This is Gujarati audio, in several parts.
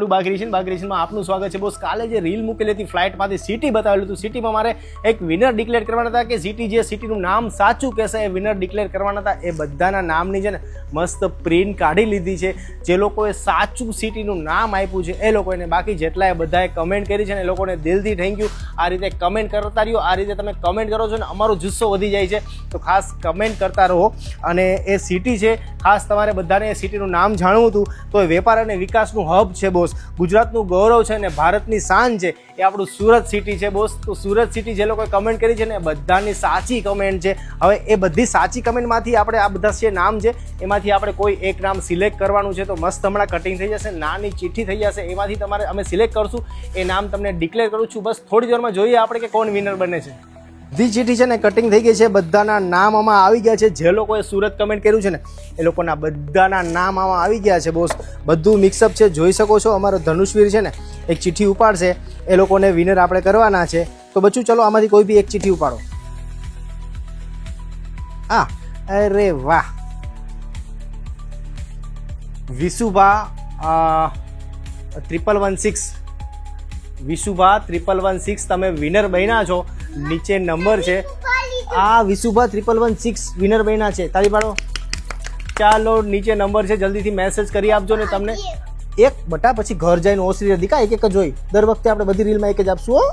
બાગરીશનમાં આપનું સ્વાગત છે બોસ। કાલે જે રીલ મૂકેલી હતી ફ્લાઇટમાંથી સિટી બતાવેલું હતું, સિટીમાં મારે એક વિનર ડિક્લેર કરવાના હતા કે સિટી જે સિટીનું નામ સાચું કહેશે એ વિનર ડિક્લેર કરવાના હતા। એ બધાના નામની છે ને મસ્ત પ્રિન્ટ કાઢી લીધી છે, જે લોકોએ સાચું સિટીનું નામ આપ્યું છે એ લોકોને। બાકી જેટલાએ બધાએ કમેન્ટ કરી છે ને એ લોકોને દિલથી થેન્ક યુ। આ રીતે કમેન્ટ કરતા રહ્યો, આ રીતે તમે કમેન્ટ કરો છો ને અમારો જુસ્સો વધી જાય છે, તો ખાસ કમેન્ટ કરતા રહો। અને એ સિટી છે, ખાસ તમારે બધાને એ સિટીનું નામ જાણવું હતું તો એ વેપાર અને વિકાસનું હબ છે બોસ। ગુજરાતનું ગૌરવ છે ને ભારતની શાન છે એ આપણું સુરત સિટી છે બોસ। તો સુરત સિટી જે લોકોએ કમેન્ટ કરી છે ને એ બધાની સાચી કમેન્ટ છે। હવે એ બધી સાચી કમેન્ટમાંથી આપણે આ બધા જે નામ છે એમાંથી આપણે કોઈ એક નામ સિલેક્ટ કરવાનું છે। તો મસ્ત હમણાં કટિંગ થઈ જશે, નાની ચિઠ્ઠી થઈ જશે, એમાંથી તમારે અમે સિલેક્ટ કરશું, એ નામ તમને ડિક્લેર કરું છું। બસ થોડી દેરમાં જોઈએ આપણે કે કોણ વિનર બને છે। બધી ચિઠ્ઠી છે ને કટિંગ થઈ ગઈ છે, બધાના નામ આમાં આવી ગયા છે। જે લોકોએ સુરત કમેન્ટ કર્યું છે ને એ લોકોના બધાના નામ આમાં આવી ગયા છે બોસ। બધું મિક્સઅપ છે, જોઈ શકો છો। અમારો ધનુષવીર છે ને એક ચિઠ્ઠી ઉપાડશે, એ લોકોને વિનર આપણે કરવાના છે। તો બચ્ચું ચલો આમાંથી કોઈ બી એક ચિઠ્ઠી ઉપાડો। હા, અરે વાહ, વિશુભા 1116, વિશુભા 1116 તમે વિનર બન્યા છો। નીચે નંબર છે, આ વિશુભા 1116 વિનર બન્યા છે, તાળી પાડો। ચાલો નીચે નંબર છે, જલ્દીથી મેસેજ કરી આપજો ને તમને એક બટા પછી ઘર જઈને ઓસરી દીકા એક એક જ હોય, દર વખતે આપણે બધી રીલમાં એક જ આપશું હો।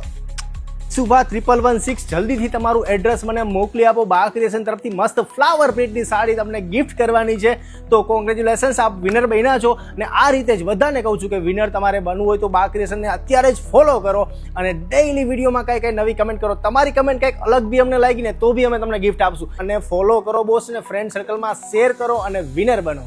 શુભા 1116 જલ્દીથી તમારું એડ્રેસ મને મોકલી આપો। બા ક્રિએશન તરફથી મસ્ત ફ્લાવર પ્રિન્ટની સાડી તમને ગિફ્ટ કરવાની છે, તો કોંગ્રેચ્યુલેશન્સ, આપ વિનર બન્યા છો। અને આ રીતે જ બધાને કહું છું કે વિનર તમારે બનવું હોય તો બા ક્રિએશનને અત્યારે જ ફોલો કરો અને ડેઈલી વિડીયોમાં કઈ નવી કમેન્ટ કરો। તમારી કમેન્ટ કંઈક અલગ બી અમને લાગી ને તો બી અમે તમને ગિફ્ટ આપશું। અને ફોલો કરો બોસ, ને ફ્રેન્ડ સર્કલમાં શેર કરો અને વિનર બનો।